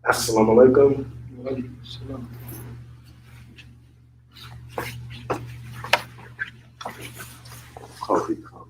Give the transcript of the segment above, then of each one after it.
Assalamu alaikum. Coffee cup.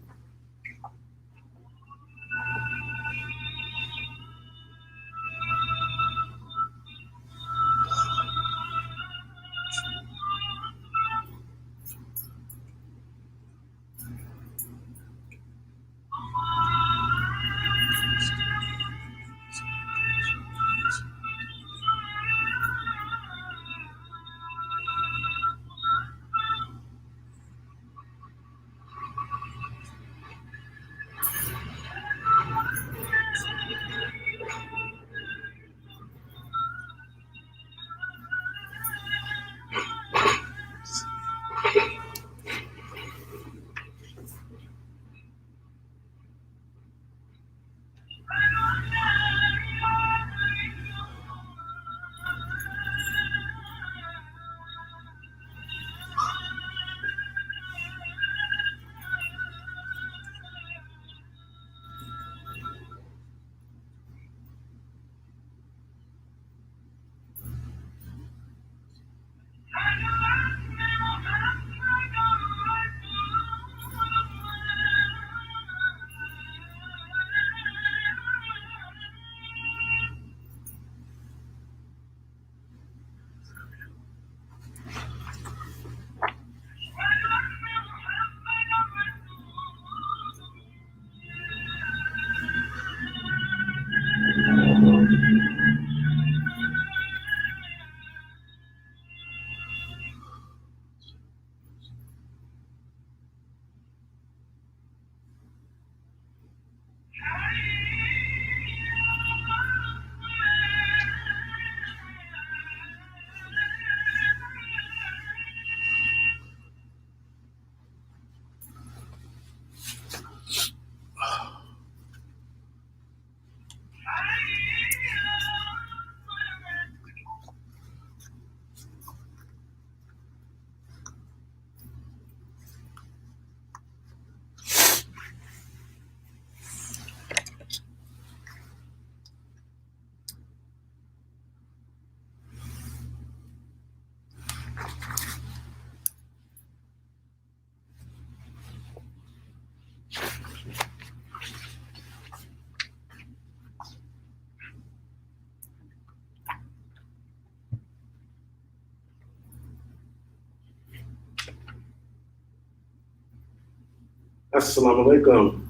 Assalamu alaikum.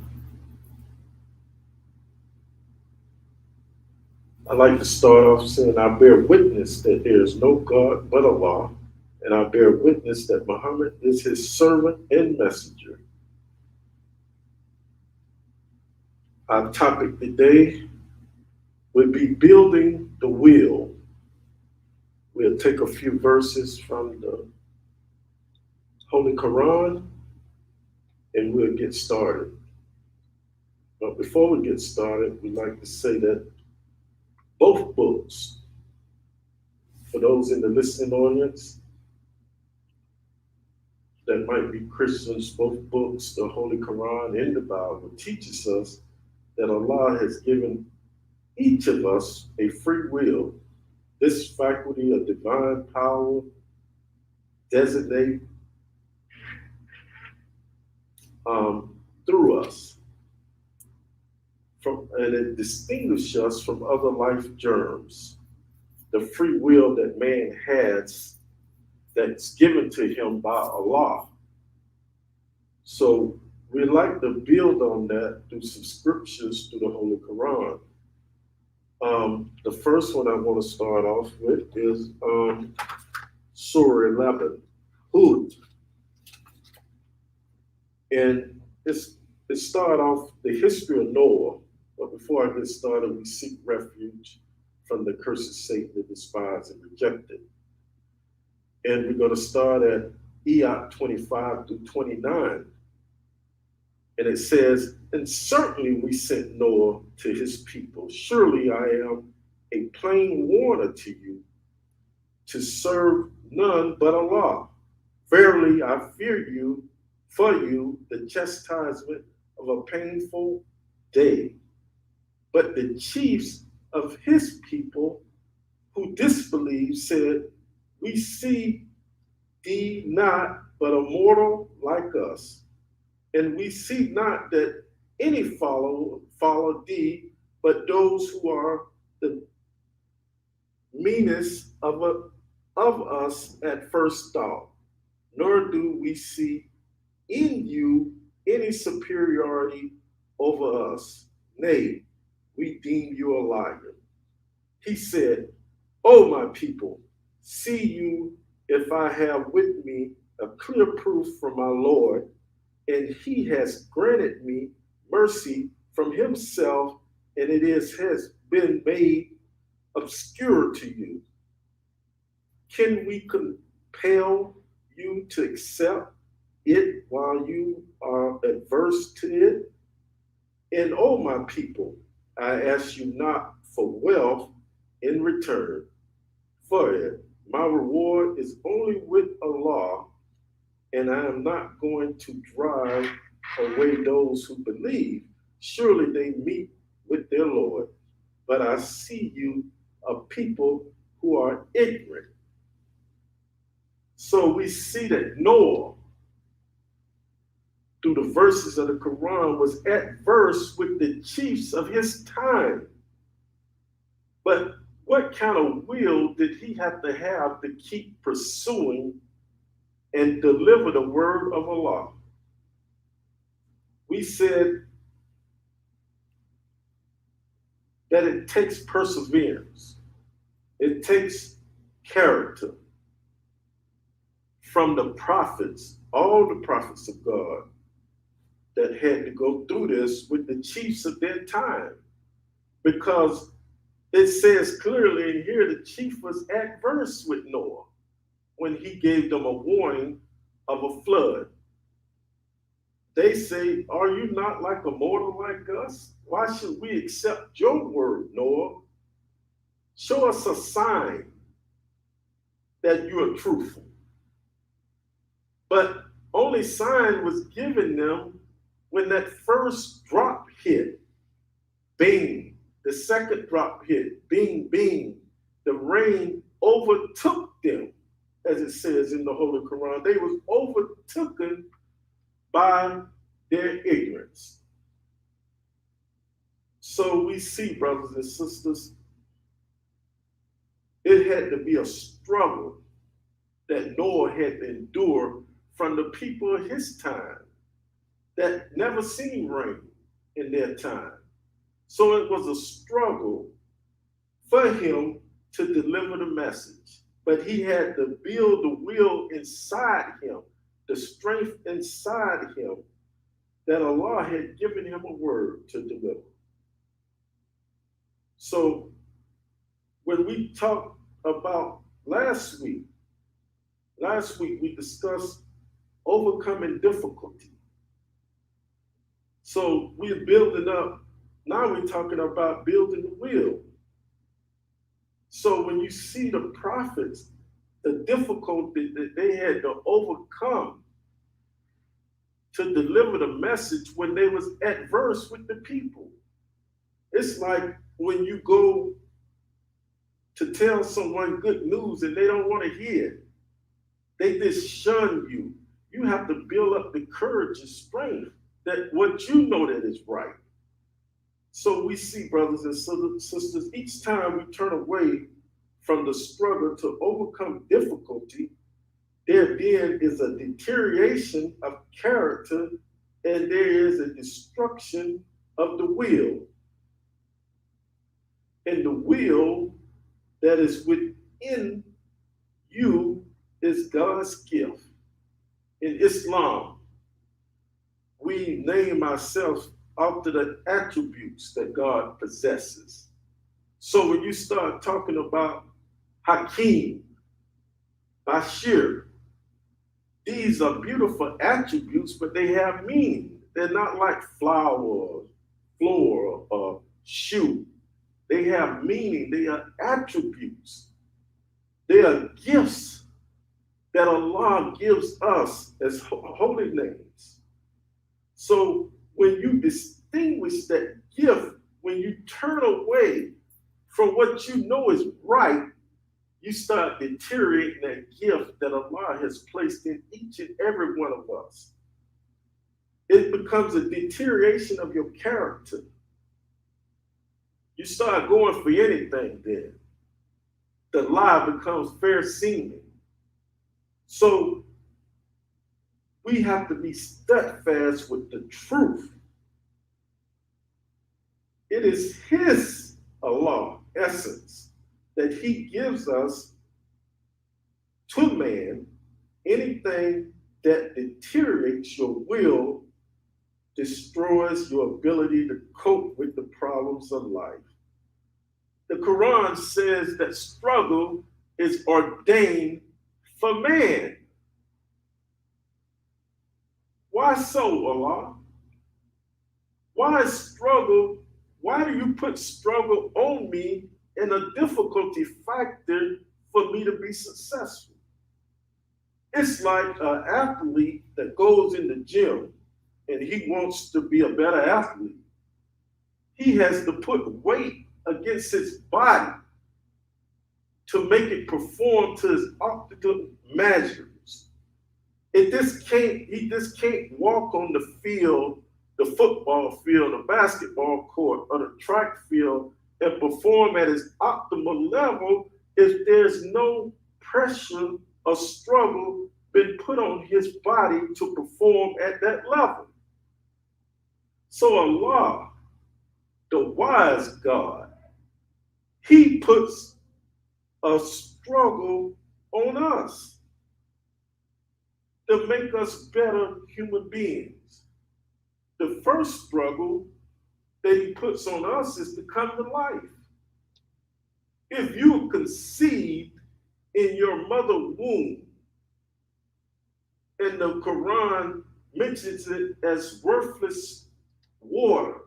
I'd like to start off saying I bear witness that there is no God but Allah, and I bear witness that Muhammad is his servant and messenger. Our topic today will be building the will. We'll take a few verses from the Holy Quran and we'll get started. But before we get started, we'd like to say that both books, for those in the listening audience that might be Christians, both books, the Holy Quran and the Bible, teaches us that Allah has given each of us a free will. This faculty of divine power designate through us, and it distinguishes us from other life germs. The free will that man has that's given to him by Allah. So we like to build on that through some scriptures through the Holy Quran. The first one I want to start off with is Surah 11, Hud. And it started off the history of Noah. But before I get started, we seek refuge from the curse of Satan, the despised and rejected. And we're going to start at Iyat 25 through 29. And it says, and certainly we sent Noah to his people. Surely I am a plain warner to you, to serve none but Allah. Verily I fear you, for you, the chastisement of a painful day. But the chiefs of his people who disbelieved said, "We see thee not, but a mortal like us. And we see not that any follow thee, but those who are the meanest of us at first thought. Nor do we see in you any superiority over us. Nay, we deem you a liar." He said, "O my people, see you if I have with me a clear proof from my Lord, and he has granted me mercy from himself, and has been made obscure to you. Can we compel you to accept it while you are adverse to it? And O my people, I ask you not for wealth in return for it. My reward is only with Allah, and I am not going to drive away those who believe. Surely they meet with their Lord. But I see you a people who are ignorant." So we see that Noah, through the verses of the Quran, was at verse with the chiefs of his time. But what kind of will did he have to keep pursuing and deliver the word of Allah? We said that it takes perseverance. It takes character from the prophets, all the prophets of God that had to go through this with the chiefs of their time. Because it says clearly in here the chief was adverse with Noah when he gave them a warning of a flood. They say, "Are you not like a mortal like us? Why should we accept your word, Noah? Show us a sign that you are truthful." But only sign was given them when that first drop hit. Bing. The second drop hit. Bing, bing. The rain overtook them, as it says in the Holy Quran. They was overtaken by their ignorance. So we see, brothers and sisters, it had to be a struggle that Noah had to endure from the people of his time that never seen rain in their time. So it was a struggle for him to deliver the message. But he had to build the will inside him, the strength inside him, that Allah had given him a word to deliver. So when we talked about last week we discussed overcoming difficulty. So we're building up, now we're talking about building the will. So when you see the prophets, the difficulty that they had to overcome to deliver the message when they was adverse with the people. It's like when you go to tell someone good news and they don't want to hear it. They just shun you. You have to build up the courage and strength that what you know that is right. So we see, brothers and sisters, each time we turn away from the struggle to overcome difficulty, there then is a deterioration of character and there is a destruction of the will. And the will that is within you is God's gift. In Islam, we name ourselves after the attributes that God possesses. So when you start talking about Hakim, Bashir, these are beautiful attributes, but they have meaning. They're not like flower, floor, or shoe. They have meaning. They are attributes. They are gifts that Allah gives us as holy names. So when you distinguish that gift, when you turn away from what you know is right you start deteriorating that gift that Allah has placed in each and every one of us. It becomes a deterioration of your character. You start going for anything then. The lie becomes fair seeming. So we have to be steadfast with the truth. It is His Allah, essence, that He gives us to man. Anything that deteriorates your will destroys your ability to cope with the problems of life. The Quran says that struggle is ordained for man. Why so, Allah? Why struggle? Why do you put struggle on me and a difficulty factor for me to be successful? It's like an athlete that goes in the gym and he wants to be a better athlete. He has to put weight against his body to make it perform to his optimal measures. He just can't walk on the field, the football field, the basketball court, or the track field and perform at his optimal level if there's no pressure or struggle been put on his body to perform at that level. So Allah, the wise God, He puts a struggle on us to make us better human beings. The first struggle that He puts on us is to come to life. If you conceived in your mother womb, and the Quran mentions it as worthless water,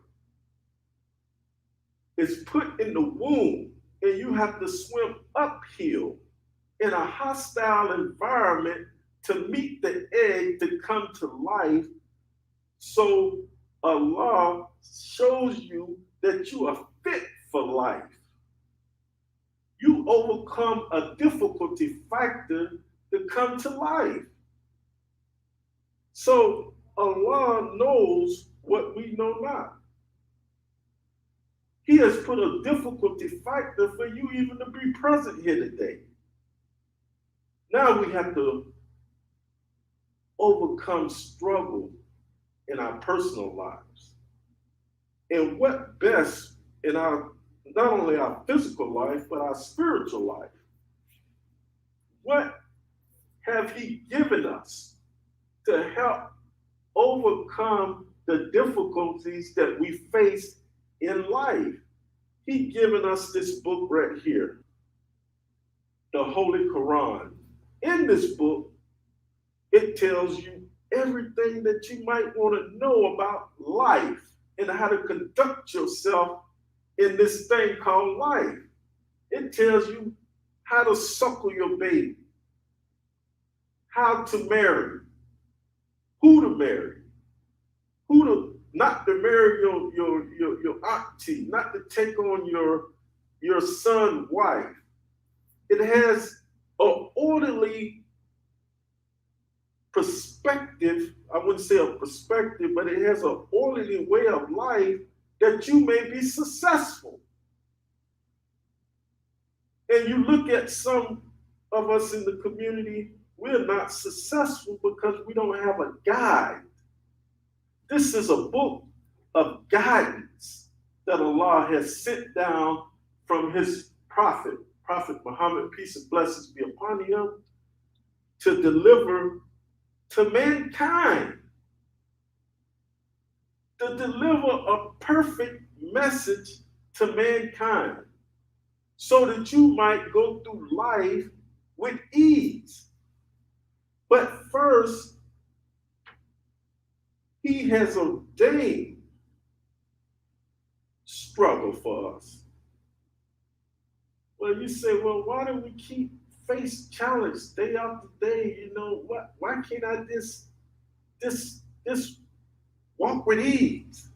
it's put in the womb and you have to swim uphill in a hostile environment to meet the egg to come to life. So Allah shows you that you are fit for life. You overcome a difficulty factor to come to life. So Allah knows what we know not. He has put a difficulty factor for you even to be present here today. Now we have to overcome struggle in our personal lives. And what best in our, not only our physical life, but our spiritual life? What have He given us to help overcome the difficulties that we face in life? He given us this book right here, the Holy Quran. In this book, it tells you everything that you might want to know about life and how to conduct yourself in this thing called life. It tells you how to suckle your baby, how to marry, who to marry, who to not to marry your auntie, not to take on your son's wife. It has an orderly perspective. I wouldn't say a perspective, but it has an orderly way of life that you may be successful. And you look at some of us in the community, we're not successful because we don't have a guide. This is a book of guidance that Allah has sent down from His Prophet Muhammad, peace and blessings be upon him, to deliver to mankind, to deliver a perfect message to mankind so that you might go through life with ease. But first, He has ordained struggle for us. Well, you say, well, why do we keep face challenge day after day? You know, why can't I just walk with ease?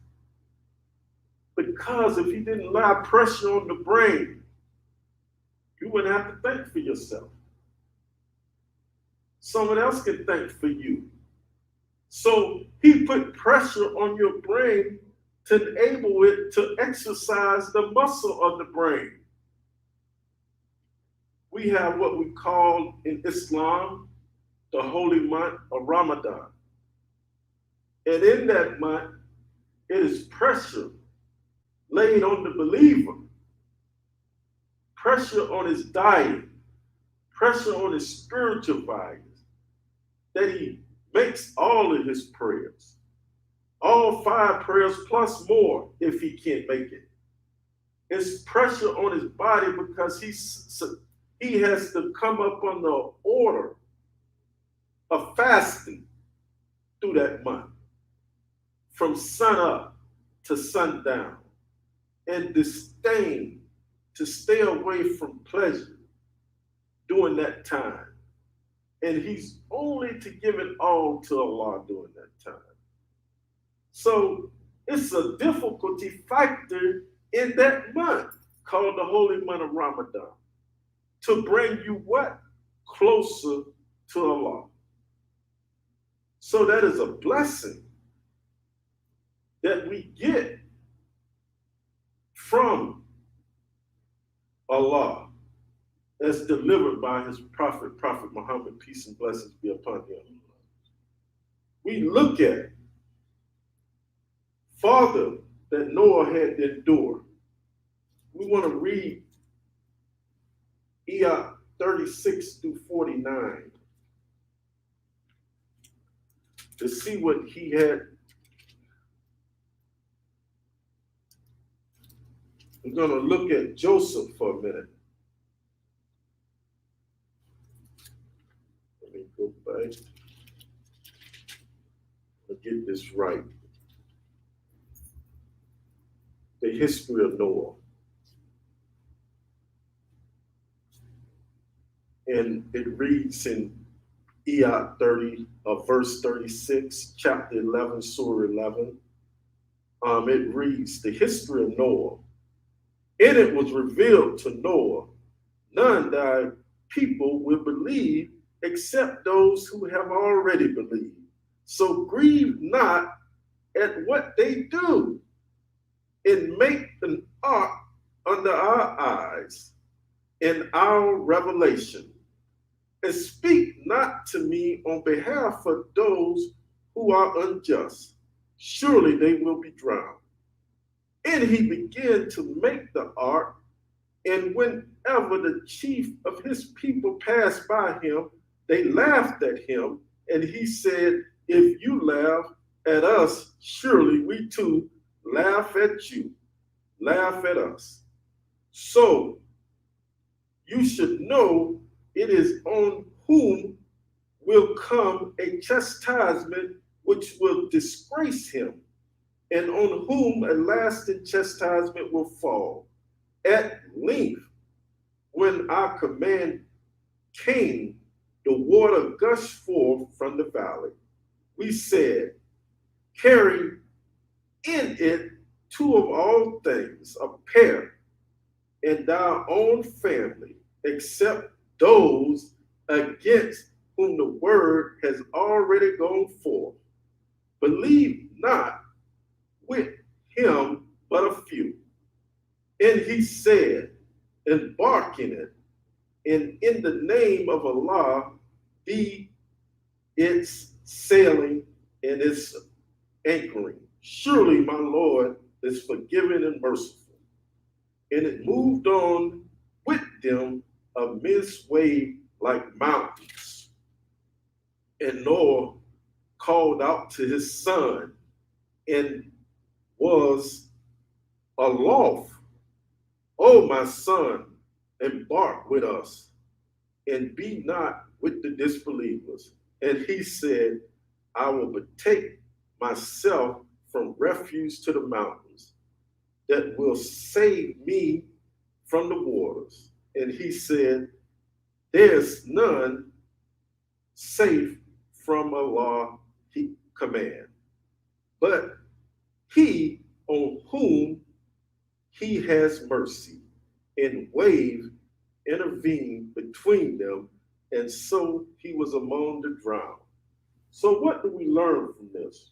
Because if He didn't allow pressure on the brain, You wouldn't have to think for yourself. Someone else can think for you. So he put pressure on your brain to enable it to exercise the muscle of the brain. We have what we call in Islam the holy month of Ramadan. And in that month, it is pressure laid on the believer, pressure on his diet, pressure on his spiritual values, that he makes all of his prayers, all 5 prayers plus more if he can't make it. It's pressure on his body because he has to come up on the order of fasting through that month, from sun up to sundown, and disdain to stay away from pleasure during that time. And he's only to give it all to Allah during that time. So it's a difficulty factor in that month called the holy month of Ramadan to bring you what? Closer to Allah. So that is a blessing that we get from Allah as delivered by his prophet, Prophet Muhammad, peace and blessings be upon him. We look at farther that Noah had to endure. We want to read Iyah 36 through 49 to see what he had. We're going to look at Joseph for a minute. Let me go back. I'll get this right. The history of Noah. And it reads in Iyah 30, verse 36, chapter 11, surah 11. It reads, the history of Noah. And it was revealed to Noah, none thy people will believe except those who have already believed. So grieve not at what they do, and make an ark under our eyes in our revelation. And speak not to me on behalf of those who are unjust. Surely they will be drowned. And he began to make the ark, and whenever the chief of his people passed by him, they laughed at him. And he said, if you laugh at us, surely we too laugh at you, laugh at us. So you should know it is on whom will come a chastisement which will disgrace him, and on whom a lasting chastisement will fall. At length, when our command came, the water gushed forth from the valley. We said, carry in it 2 of all things, a pair, and thy own family, except those against whom the word has already gone forth. Believe not with him but a few. And he said, embark in it, and in the name of Allah be its sailing and its anchoring. Surely my Lord is forgiving and merciful. And it moved on with them a mist wave like mountains. And Noah called out to his son and was aloft, O my son, embark with us, and be not with the disbelievers. And he said, I will betake myself from refuge to the mountains that will save me from the waters. And he said, there's none safe from Allah command, but he on whom he has mercy, and wave intervened between them, and so he was among the drowned. So, what do we learn from this?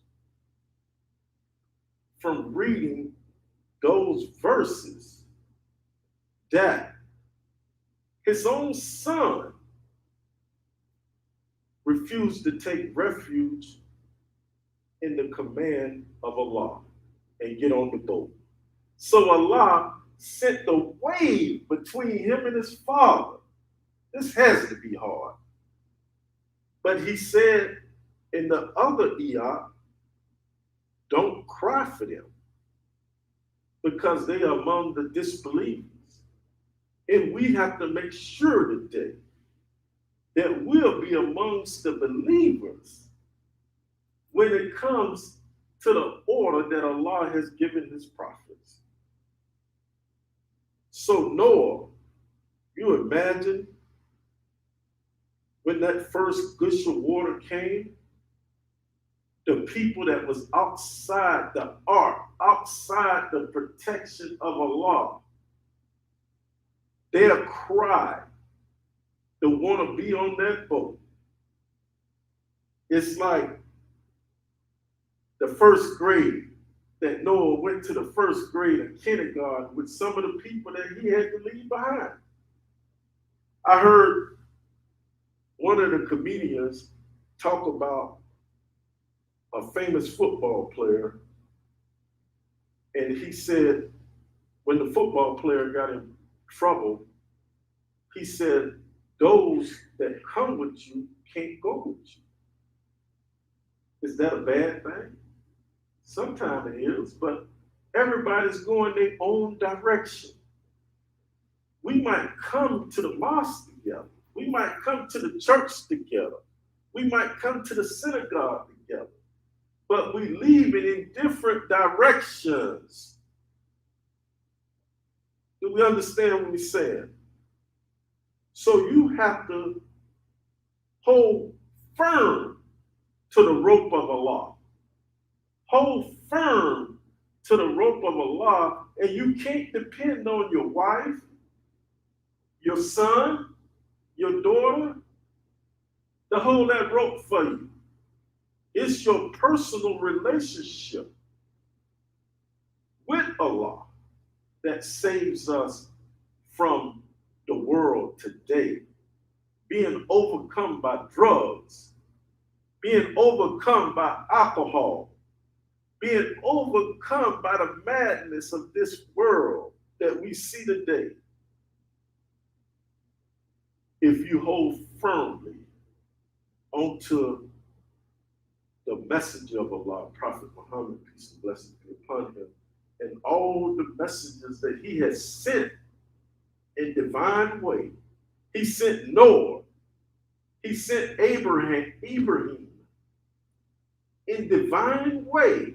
From reading those verses, that his own son refused to take refuge in the command of Allah and get on the boat. So Allah sent the wave between him and his father. This has to be hard. But he said in the other iyah, don't cry for them because they are among the disbelievers. And we have to make sure today that we'll be amongst the believers when it comes to the order that Allah has given his prophets. So Noah, you imagine when that first gush of water came, the people that was outside the ark, outside the protection of Allah, their cry to want to be on that boat. It's like the first grade, that Noah went to the first grade of kindergarten with some of the people that he had to leave behind. I heard one of the comedians talk about a famous football player, and he said when the football player got in trouble, he said, those that come with you can't go with you. Is that a bad thing? Sometimes it is, but everybody's going their own direction. We might come to the mosque together. We might come to the church together. We might come to the synagogue together. But we leave it in different directions. Do we understand what we're saying? So you have to hold firm to the rope of Allah. Hold firm to the rope of Allah, and you can't depend on your wife, your son, your daughter to hold that rope for you. It's your personal relationship with Allah that saves us from the world today, being overcome by drugs, being overcome by alcohol, being overcome by the madness of this world that we see today. If you hold firmly onto the messenger of Allah, Prophet Muhammad, peace and blessings be upon him, and all the messages that he has sent in divine way. He sent Noah. He sent Abraham in divine way.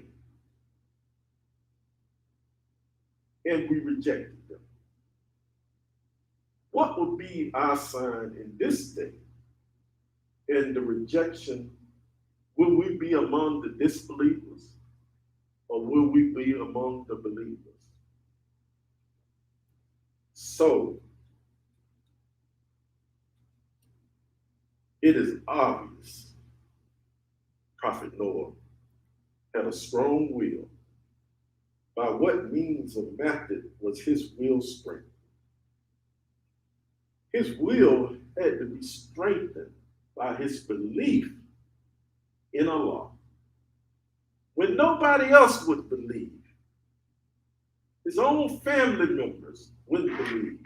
And we rejected them. What would be our sign in this day? In the rejection, will we be among the disbelievers or will we be among the believers? So, it is obvious Prophet Noah had a strong will. By what means or method was his will strengthened? His will had to be strengthened by his belief in Allah. When nobody else would believe, his own family members wouldn't believe,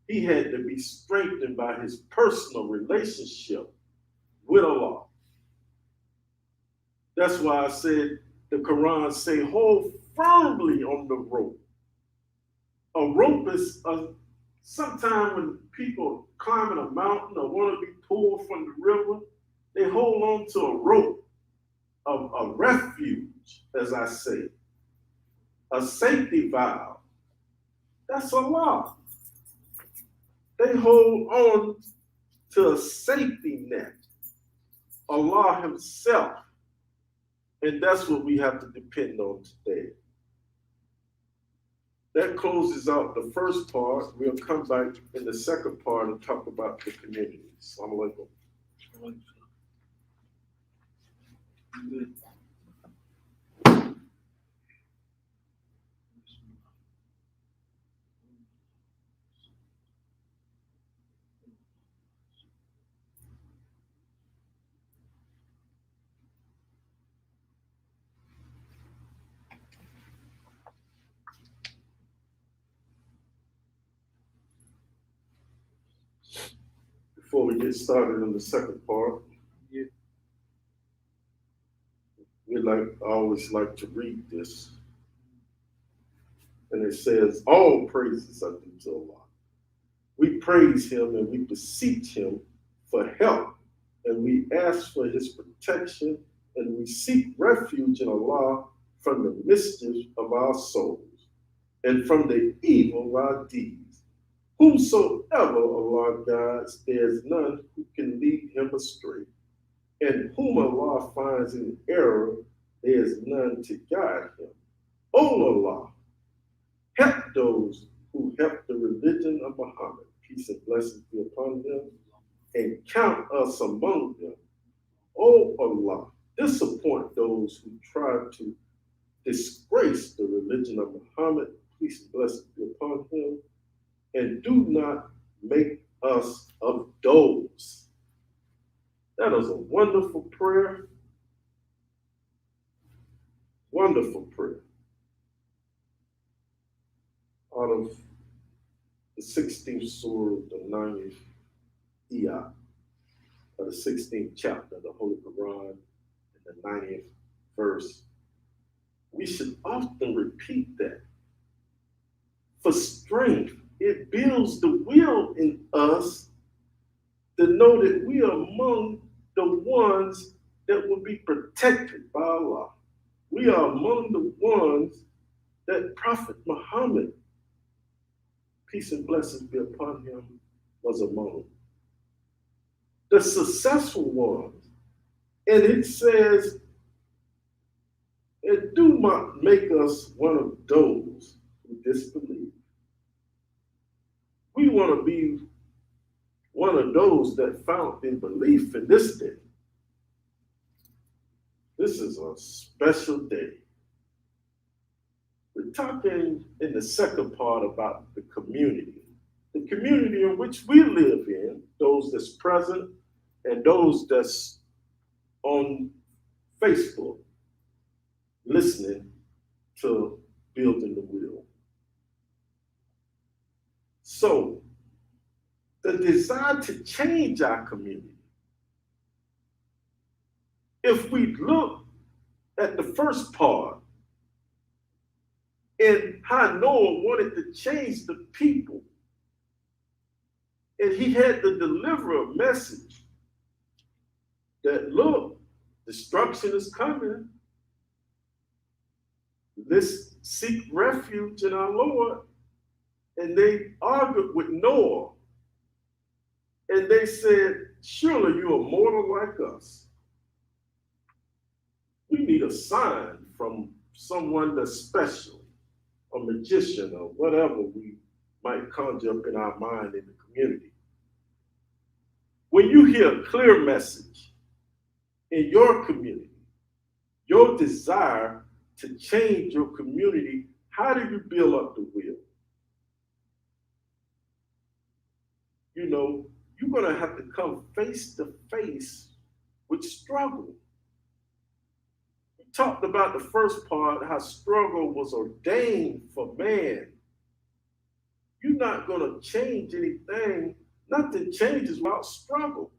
he had to be strengthened by his personal relationship with Allah. That's why I said the Quran say, hold firmly on the rope. A rope is sometimes when people climbing a mountain or want to be pulled from the river, they hold on to a rope of a refuge, as I say, a safety valve. That's Allah. They hold on to a safety net, Allah himself. And that's what we have to depend on today. That closes out the first part. We'll come back in the second part and talk about the community. Assalamu alaikum. Before we get started in the second part, I always like to read this. And it says, all praises are due to Allah. We praise him and we beseech him for help, and we ask for his protection, and we seek refuge in Allah from the mischief of our souls and from the evil of our deeds. Whomsoever Allah guides, there is none who can lead him astray. And whom Allah finds in error, there is none to guide him. O Allah, help those who help the religion of Muhammad, peace and blessings be upon them, and count us among them. O Allah, disappoint those who try to disgrace the religion of Muhammad, peace and blessings be upon him, and do not make us of those. That is a wonderful prayer. Wonderful prayer. Out of the 16th surah, the 90th ayah, of the 16th chapter of the Holy Quran, and the 90th verse. We should often repeat that. For strength, it builds the will in us to know that we are among the ones that will be protected by Allah. We are among the ones that Prophet Muhammad, peace and blessings be upon him, was among. The successful ones. And it says, and do not make us one of those who disbelieve. We want to be one of those that found in belief in this day. This is a special day. We're talking in the second part about the community in which we live in, those that's present and those that's on Facebook listening to Building the Wheel. So, the desire to change our community. If we look at the first part and how Noah wanted to change the people, and he had to deliver a message that, look, destruction is coming. Let's seek refuge in our Lord. And they argued with Noah. And they said, surely you are mortal like us. We need a sign from someone that's special, a magician or whatever we might conjure up in our mind in the community. When you hear a clear message in your community, your desire to change your community, how do you build up the will? You know, you're going to have to come face to face with struggle. We talked about the first part, how struggle was ordained for man. You're not going to change anything. Nothing changes without struggle.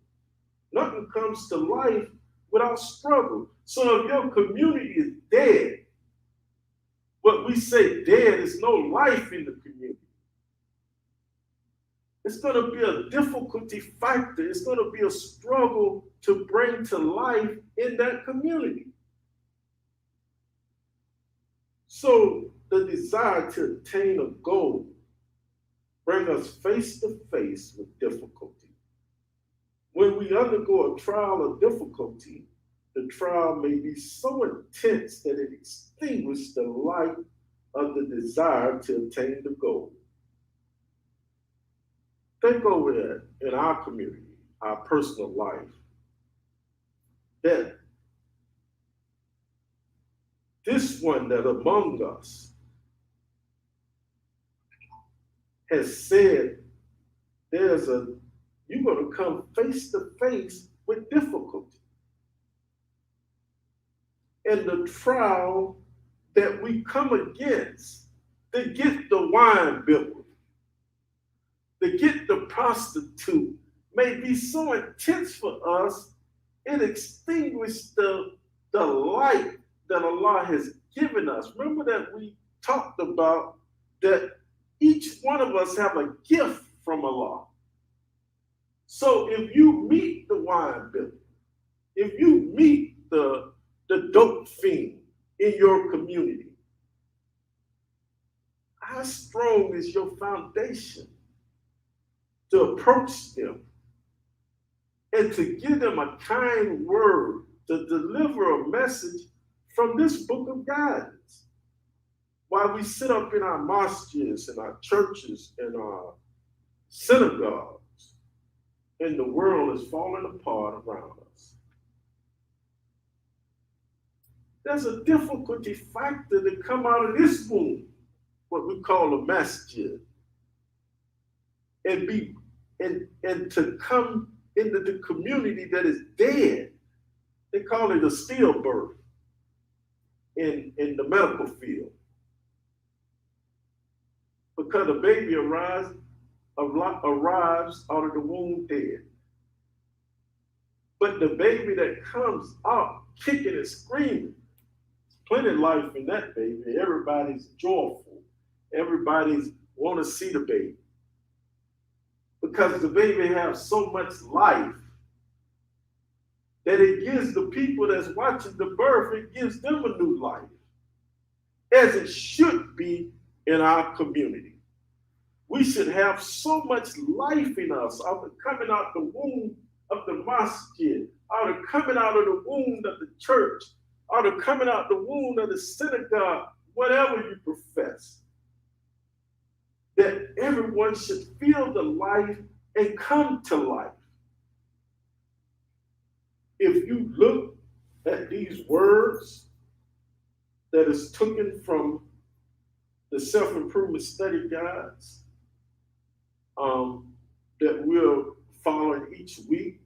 Nothing comes to life without struggle. So if your community is dead, what we say dead is no life in the community. It's going to be a difficulty factor. It's going to be a struggle to bring to life in that community. So the desire to attain a goal bring us face to face with difficulty. When we undergo a trial of difficulty, the trial may be so intense that it extinguishes the light of the desire to attain the goal. Think over that in our community, our personal life, that this one that among us has said you're going to come face to face with difficulty. And the trial that we come against to get the wine bibber, to get the prostitute, may be so intense for us, it extinguishes the light that Allah has given us. Remember that we talked about that each one of us have a gift from Allah. So if you meet the wine bibber, if you meet the dope fiend in your community, how strong is your foundation to approach them and to give them a kind word, to deliver a message from this book of guidance? While we sit up in our mosques and our churches and our synagogues, and the world is falling apart around us, there's a difficulty factor to come out of this womb, what we call a masjid, and to come into the community that is dead. They call it a stillbirth in the medical field, because a baby arrives out of the womb dead. But the baby that comes out kicking and screaming, there's plenty of life in that baby. Everybody's joyful. Everybody's want to see the baby, because the baby has so much life that it gives the people that's watching the birth, it gives them a new life, as it should be in our community. We should have so much life in us out of coming out the womb of the masjid, out of coming out of the womb of the church, out of coming out the womb of the synagogue, whatever you profess, that everyone should feel the life and come to life. If you look at these words that is taken from the self-improvement study guides that we're following each week,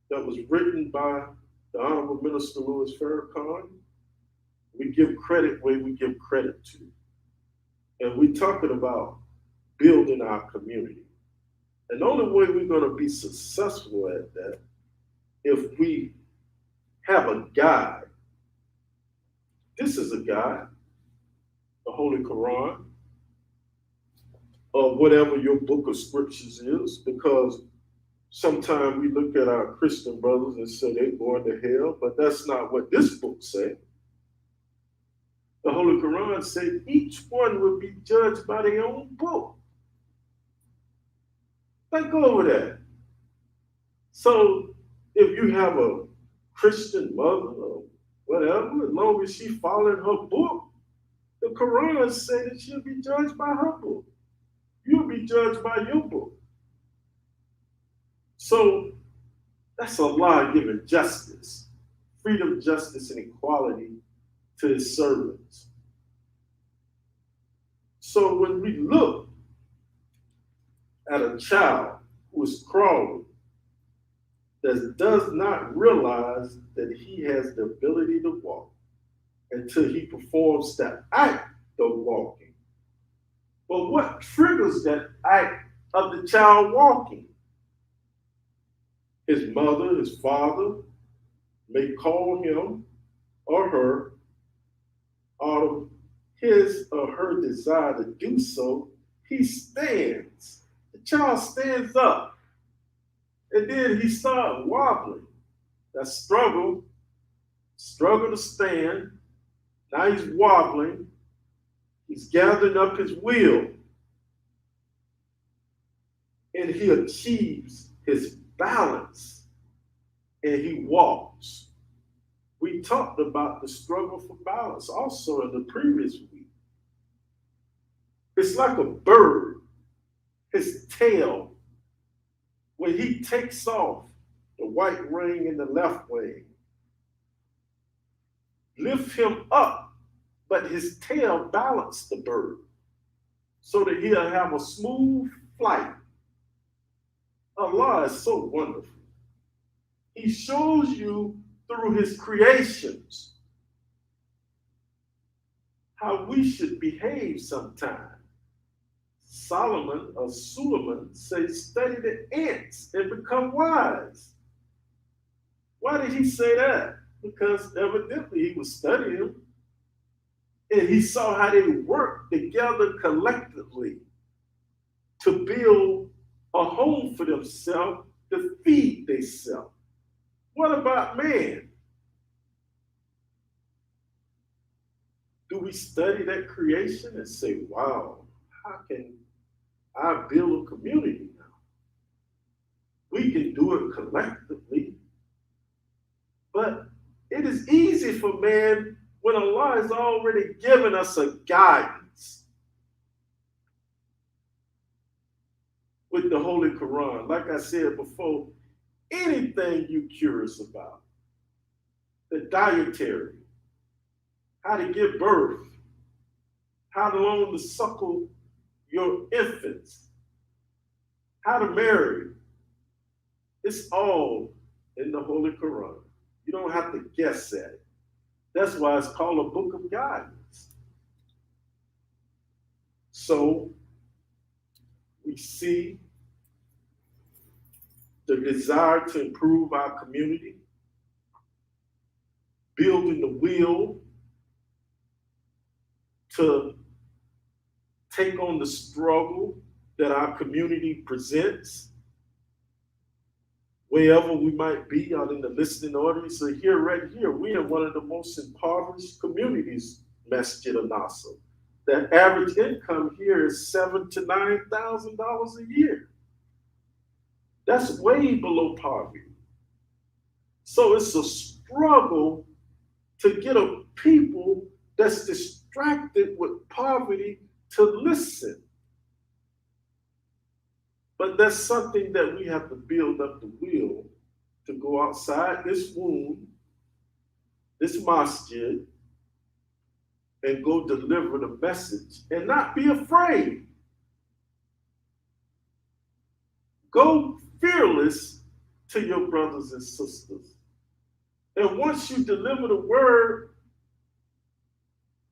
that was written by the Honorable Minister Louis Farrakhan, we give credit where we give credit to. And we're talking about building our community. And the only way we're going to be successful at that, if we have a guide. This is a guide, the Holy Quran, or whatever your book of scriptures is, because sometimes we look at our Christian brothers and say they're going to hell, but that's not what this book said. The Holy Quran said each one will be judged by their own book. Think over that. So if you have a Christian mother or whatever, as long as she following her book, the Quran said that she'll be judged by her book. You'll be judged by your book. So that's Allah giving justice, freedom, justice, and equality to his servants. So when we look at a child who is crawling, that does not realize that he has the ability to walk until he performs the act of walking. But what triggers that act of the child walking? His mother, his father may call him or her out of his or her desire to do so. He stands. The child stands up. And then he starts wobbling. That struggle to stand. Now he's wobbling. He's gathering up his will. And he achieves his balance. And he walks. We talked about the struggle for balance also in the previous week. It's like a bird, his tail, when he takes off, the white wing and the left wing, lift him up, but his tail balance the bird so that he'll have a smooth flight. Allah is so wonderful. He shows you through his creations how we should behave sometimes. Solomon or Suleiman says, study the ants and become wise. Why did he say that? Because evidently he was studying and he saw how they worked together collectively to build a home for themselves, to feed themselves. What about man? Do we study that creation and say, wow, how can I build a community now? We can do it collectively, but it is easy for man when Allah has already given us a guidance with the Holy Quran. Like I said before, anything you're curious about, the dietary, how to give birth, how long to suckle your infants, how to marry, it's all in the Holy Quran. You don't have to guess at it. That's why it's called a book of guidance. So we see the desire to improve our community, building the will to take on the struggle that our community presents, wherever we might be out in the listening audience. So here, right here, we are one of the most impoverished communities, Masjid al-Nasr. The average income here is $7,000 to $9,000 a year. That's way below poverty. So it's a struggle to get a people that's distracted with poverty to listen. But that's something that we have to build up the will to go outside this womb, this masjid, and go deliver the message and not be afraid. Go fearless to your brothers and sisters. And once you deliver the word,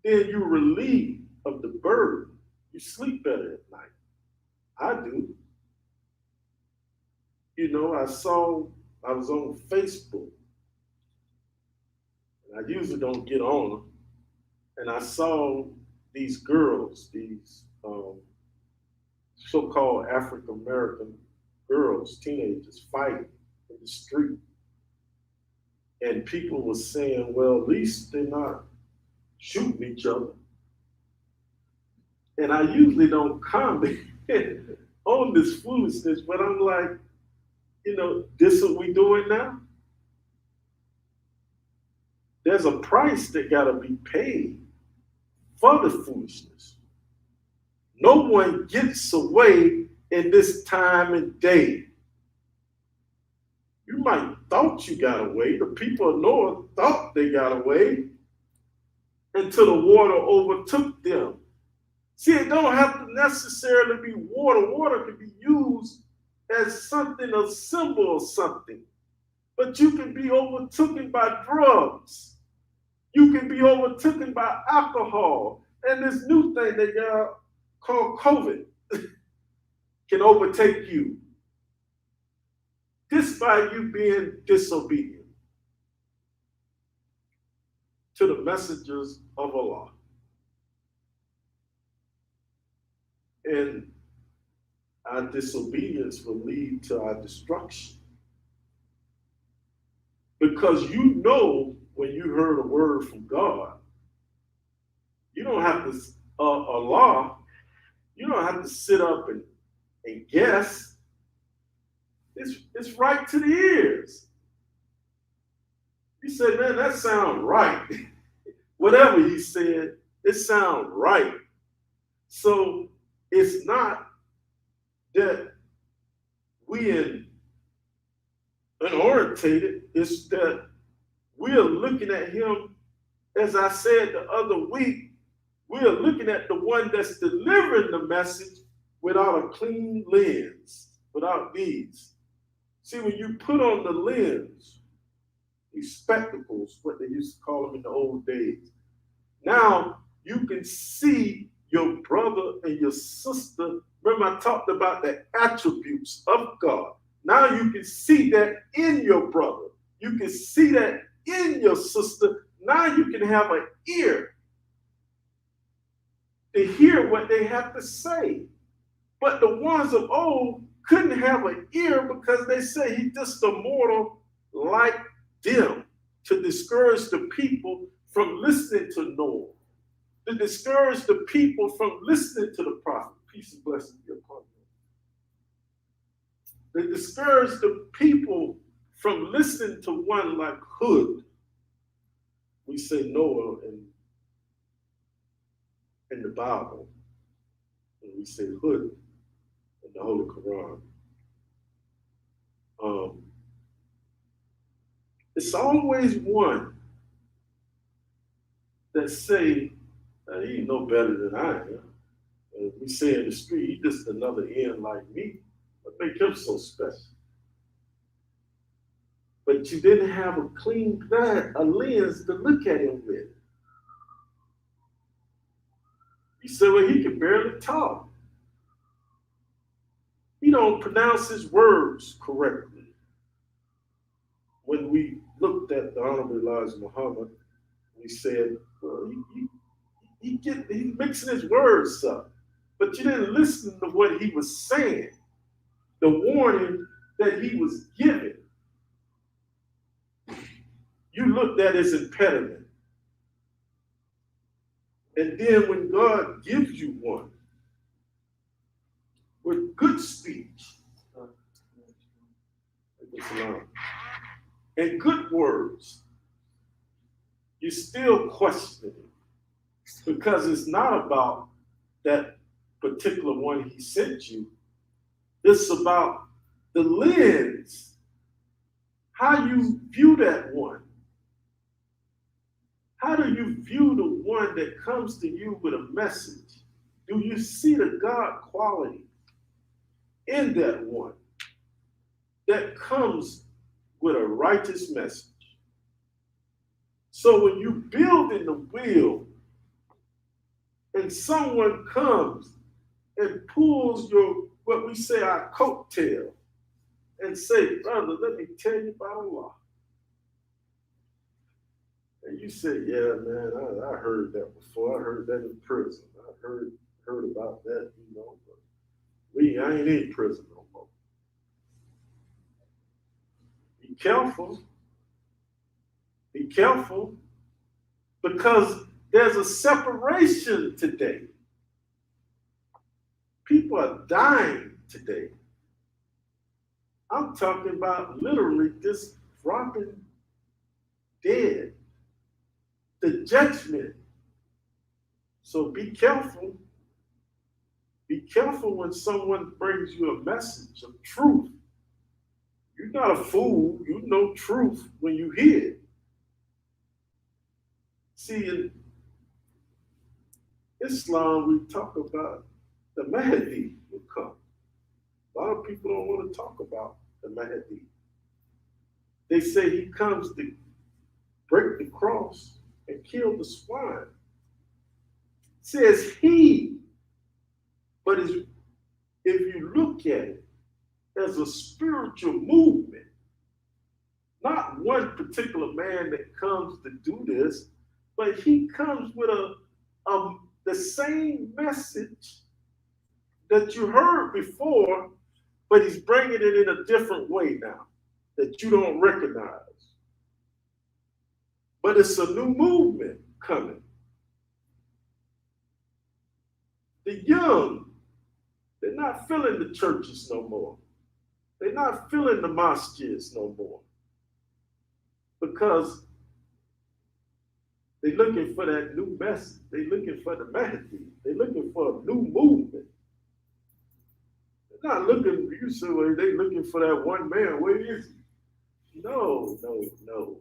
then you're relieved of the burden. You sleep better at night. I do. You know, I was on Facebook, and I usually don't get on them, and I saw these girls, these so-called African-American girls, teenagers, fighting in the street. And people were saying, well, at least they're not shooting each other. And I usually don't comment on this foolishness, but I'm like, you know, this is what we doing now? There's a price that gotta be paid for the foolishness. No one gets away in this time and day. You might thought you got away. The people of Noah thought they got away until the water overtook them. See, it don't have to necessarily be water. Water can be used as something, a symbol of something. But you can be overtaken by drugs. You can be overtaken by alcohol. And this new thing that y'all call COVID can overtake you. Despite you being disobedient to the messengers of Allah. And our disobedience will lead to our destruction. Because you know when you heard a word from God, you don't have to, Allah, you don't have to sit up and guess. It's right to the ears. You said, man, that sounds right. Whatever he said, it sounds right. So It's not that we unorientated, it's that we are looking at him, as I said the other week, we are looking at the one that's delivering the message without a clean lens, without these. See, when you put on the lens, these spectacles, what they used to call them in the old days, now you can see your brother and your sister. Remember, I talked about the attributes of God. Now you can see that in your brother. You can see that in your sister. Now you can have an ear to hear what they have to say. But the ones of old couldn't have an ear because they say he's just a mortal like them, to discourage the people from listening to Noah, to discourage the people from listening to the prophet. Peace and blessings be upon you. They discourage the people from listening to one like Hood. We say Noah in the Bible, and we say Hood in the Holy Quran. It's always one that say, he ain't no better than I am. And we say in the street, he just another end like me. What make him so special? But you didn't have a clean a lens to look at him with. You said, well, he can barely talk. He don't pronounce his words correctly. When we looked at the Honorable Elijah Muhammad, we said, well, he's mixing his words up. But you didn't listen to what he was saying, the warning that he was giving. You looked at his impediment. And then when God gives you one with good speech and good words, you still question it because it's not about that particular one he sent you. It's about the lens, how you view that one. How do you view the one that comes to you with a message? Do you see the God quality in that one that comes with a righteous message? So when you build in the wheel and someone comes and pulls your, what we say, our coattail, and say, brother, let me tell you about Allah. And you say, yeah, man, I heard that before. I heard that in prison. I heard about that, but I ain't in prison no more. Be careful. Be careful, because there's a separation today. People are dying today. I'm talking about literally just dropping dead. The judgment. So be careful. Be careful when someone brings you a message of truth. You're not a fool. You know truth when you hear it. See, in Islam, we talk about the Mahdi will come. A lot of people don't want to talk about the Mahdi. They say he comes to break the cross and kill the swine. It says he, but if you look at it as a spiritual movement, not one particular man that comes to do this, but he comes with the same message that you heard before, but he's bringing it in a different way now that you don't recognize. But it's a new movement coming. The young, they're not filling the churches no more. They're not filling the mosques no more. Because they're looking for that new message. They're looking for the Mahdi. They're looking for a new movement. They're not looking, you say, well, they looking for that one man. Where is he? No, no, no.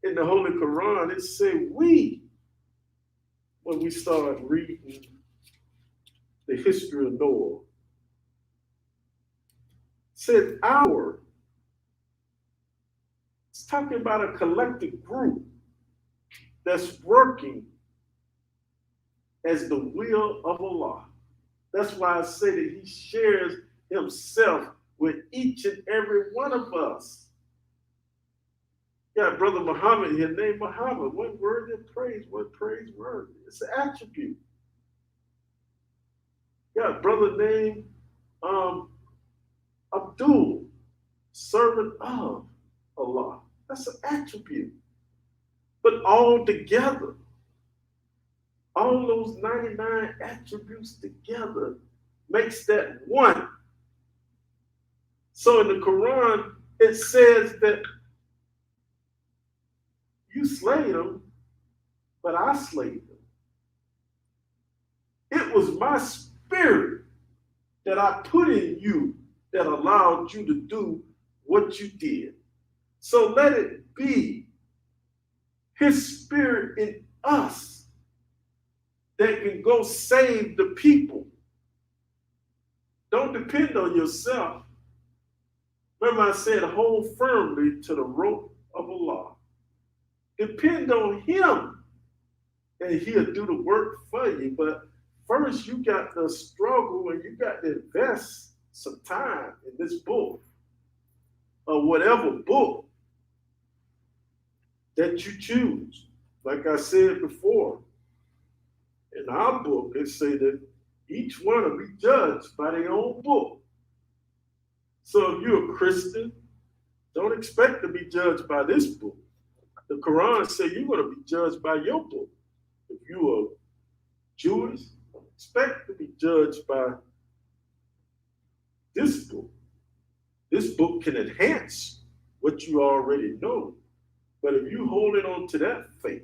In the Holy Quran, it said we, when we start reading the history of Noah, said our. It's talking about a collective group that's working as the will of Allah. That's why I say that he shares himself with each and every one of us. Yeah, Brother Muhammad here, named Muhammad. One word that praise, one praise word. It's an attribute. Yeah, brother named Abdul, servant of Allah. That's an attribute. But all together, all those 99 attributes together makes that one. So in the Quran, it says that you slayed them, but I slayed them. It was my spirit that I put in you that allowed you to do what you did. So let it be his spirit in us that can go save the people. Don't depend on yourself. Remember I said, hold firmly to the rope of Allah. Depend on him and he'll do the work for you. But first you got to struggle and you got to invest some time in this book or whatever book that you choose. Like I said before, in our book, it say that each one will be judged by their own book. So if you're a Christian, don't expect to be judged by this book. The Quran says you're going to be judged by your book. If you are Jewish, don't expect to be judged by this book. This book can enhance what you already know. But if you hold it on to that faith,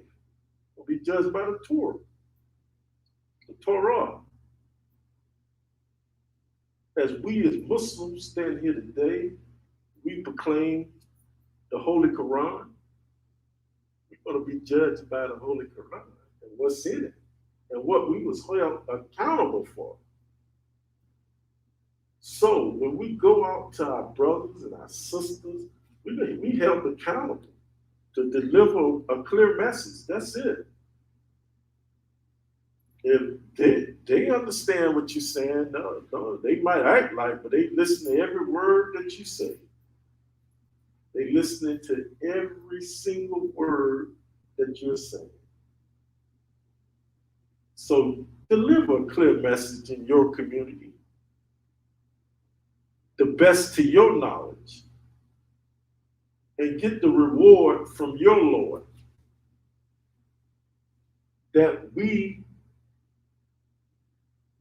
you'll be judged by the Torah. The Torah. As we as Muslims stand here today, we proclaim the Holy Quran. We're going to be judged by the Holy Quran and what's in it and what we was held accountable for. So when we go out to our brothers and our sisters, we held accountable to deliver a clear message. That's it. If they understand what you're saying, no, they might act like, but they listen to every word that you say. They listening to every single word that you're saying. So deliver a clear message in your community, the best to your knowledge, and get the reward from your Lord that we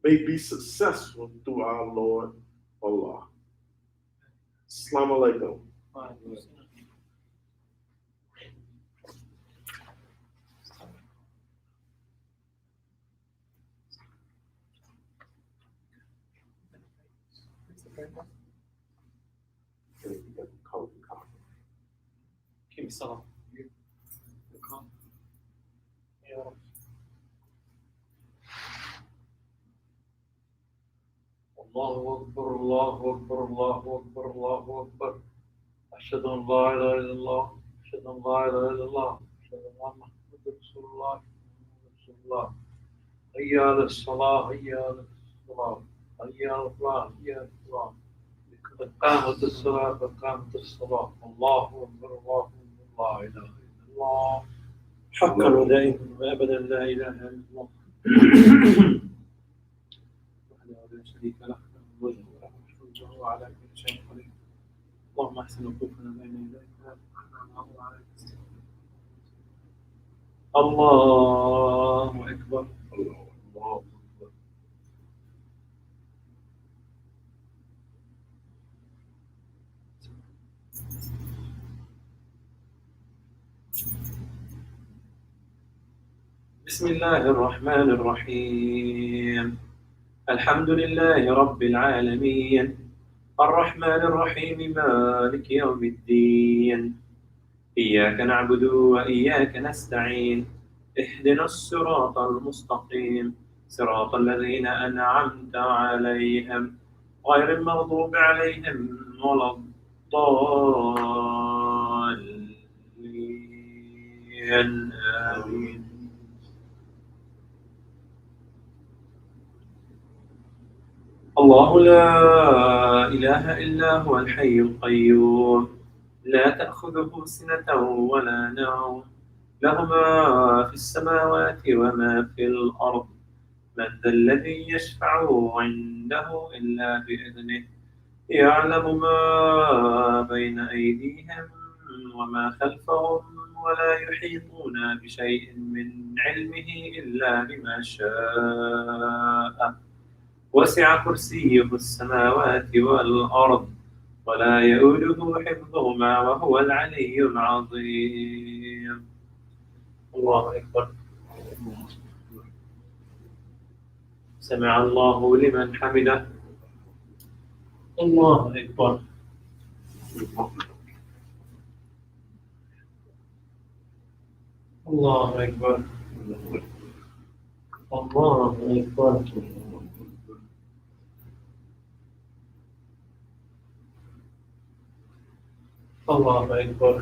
may be successful through our Lord Allah. Assalamu alaikum. Give me some. الله أكبر الله أكبر الله أكبر الله أكبر أشهد أن لا إله إلا الله أشهد أن لا إله إلا الله أشهد أن محمد رسول الله رسول الله حي على الصلاة حي على الصلاة حي على الفلاح حي على الفلاح قد قامت الصلاة قد قامت الصلاة الله أكبر الله أكبر لا إله إلا الله حقا ودائما وأبدا لا إله إلا الله لا شريك له وجه وله الحمد وهو على كل شيء قدير اللهم احسن وقوفنا بين يديك الله اكبر الله اكبر بسم الله الرحمن الرحيم الحمد لله رب العالمين الرحمن الرحيم مالك يوم الدين إياك نعبد وإياك نستعين اهدنا الصراط المستقيم صراط الذين أنعمت عليهم غير المغضوب عليهم ولا الضالين آمين. الله لا إله إلا هو الحي القيوم لا تأخذه سنة ولا نوم له ما في السماوات وما في الأرض من ذا الذي يشفع عنده إلا بإذنه يعلم ما بين أيديهم وما خلفهم ولا يحيطون بشيء من علمه إلا بما شاء وسع كرسيه السماوات والأرض ولا يؤوده حفظهما وهو العلي العظيم. الله أكبر. سمع الله لمن حمده. الله أكبر. الله أكبر. الله أكبر. الله أكبر.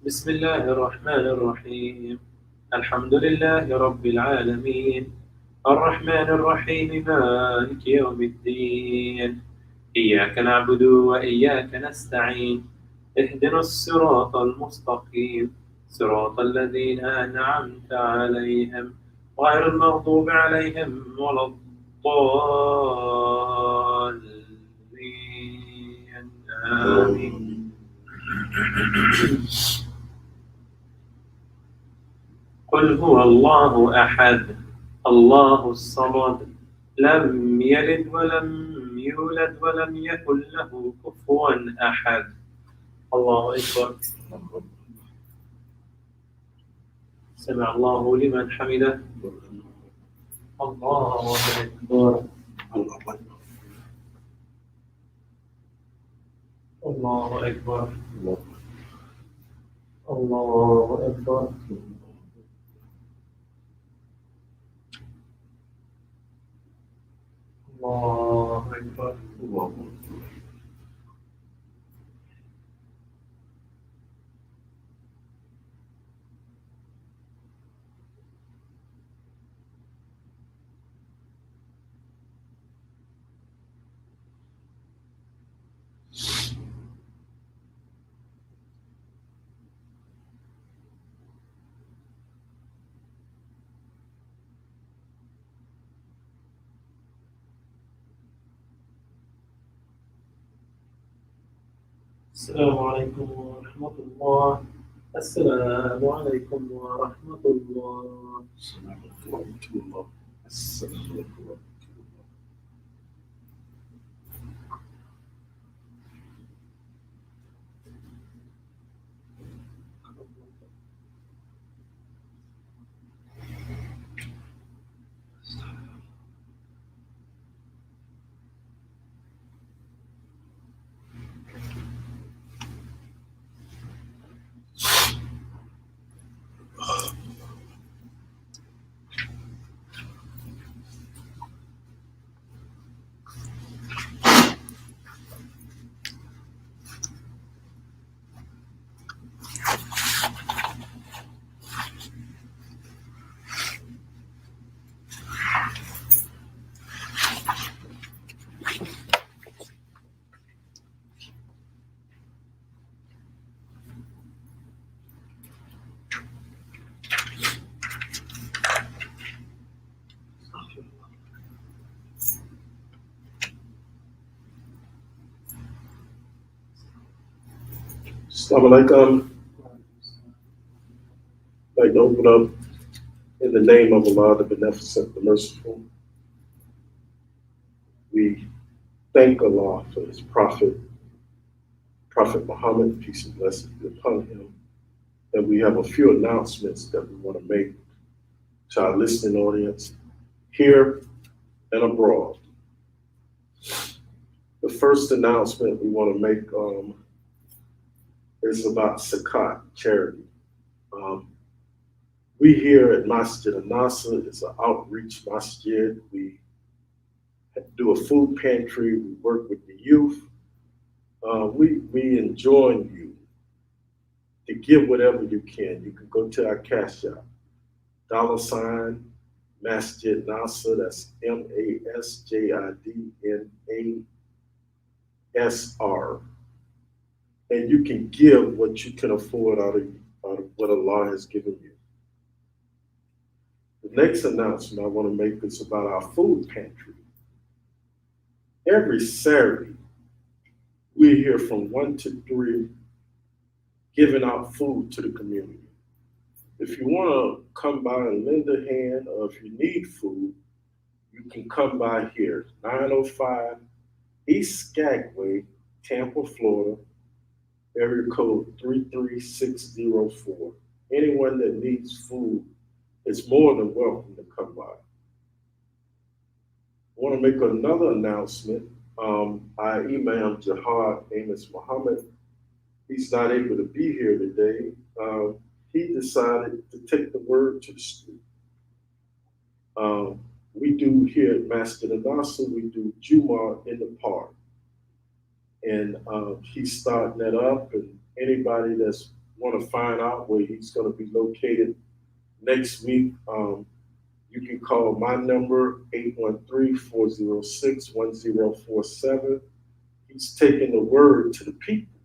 بسم الله الرحمن الرحيم الحمد لله رب العالمين الرحمن الرحيم مالك يوم الدين إياك نعبد وإياك نستعين اهدنا الصراط المستقيم صراط الذين أنعمت عليهم غير المغضوب عليهم ولا الضالين آمين. قل هو الله أحد الله الصمد لم يلد ولم يولد ولم يكن له كفوا أحد. الله أكبر. سمع الله لمن حمده. الله أكبر. الله أكبر. الله أكبر. الله أكبر. السلام عليكم ورحمة الله. السلام عليكم ورحمة الله. السلام عليكم ورحمة الله. السلام عليكم ورحمة الله. Assalamu alaikum. I'd like to open up in the name of Allah, the Beneficent, the Merciful. We thank Allah for His Prophet Muhammad, peace and blessings be upon him. And we have a few announcements that we want to make to our listening audience here and abroad. The first announcement we want to make is about Sakat charity. We here at Masjid Al-Nasr is an outreach masjid. We do a food pantry. We work with the youth. We enjoin you to give whatever you can. You can go to our cash app, $ Masjid Nasr. That's MASJIDNASR, and you can give what you can afford out of what Allah has given you. The next announcement I want to make is about our food pantry. Every Saturday, we're here from 1 to 3 giving out food to the community. If you want to come by and lend a hand, or if you need food, you can come by here, 905 East Skagway, Tampa, Florida, area code 33604. Anyone that needs food is more than welcome to come by. I want to make another announcement. Our Imam Jihad Amos Muhammad, he's not able to be here today. He decided to take the word to the street. We do here at Masjid Al-Nasr, we do Jumuah in the park. And he's starting that up, and anybody that's want to find out where he's going to be located next week, you can call my number, 813-406-1047. He's taking the word to the people.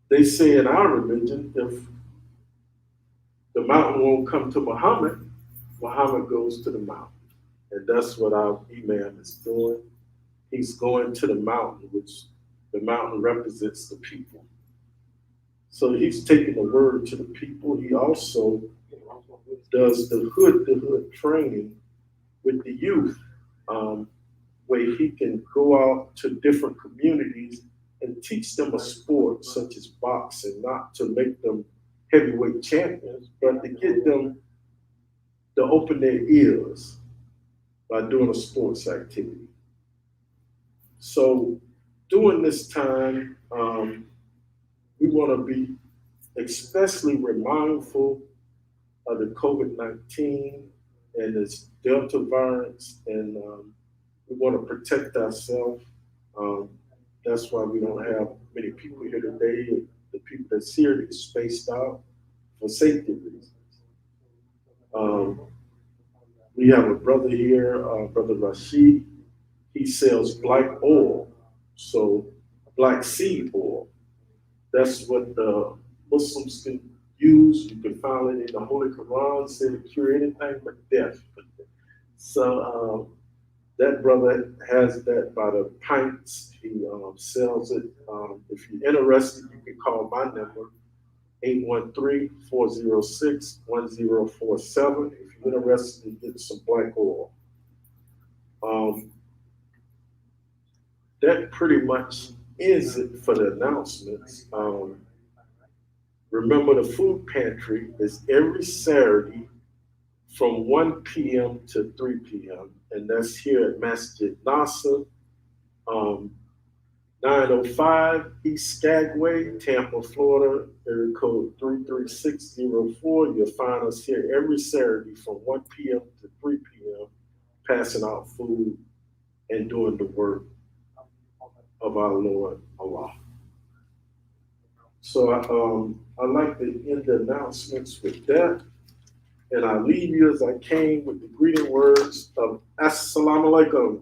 They say in our religion, if the mountain won't come to Muhammad, Muhammad goes to the mountain. And that's what our Imam is doing. He's going to the mountain, which the mountain represents the people. So he's taking the word to the people. He also does the hood training with the youth, where he can go out to different communities and teach them a sport such as boxing, not to make them heavyweight champions, but to get them to open their ears by doing a sports activity. So during this time, we want to be especially mindful of the COVID-19 and this Delta variant, and we want to protect ourselves. That's why we don't have many people here today. The people that's here are spaced out for safety reasons. We have a brother here, Brother Rashid. He sells black oil, so black seed oil. That's what the Muslims can use. You can find it in the Holy Quran, said it cure anything but death. So that brother has that by the pints. He sells it. If you're interested, you can call my number, 813-406-1047. If you're interested in getting some black oil. That pretty much is it for the announcements. Remember, the food pantry is every Saturday from 1 p.m. to 3 p.m. and that's here at Masjid Nasr, 905 East Skagway, Tampa, Florida, area code 33604. You'll find us here every Saturday from 1 p.m. to 3 p.m. passing out food and doing the work of our Lord Allah. So I'd like to end the announcements with that. And I leave you as I came with the greeting words of Assalamu alaikum.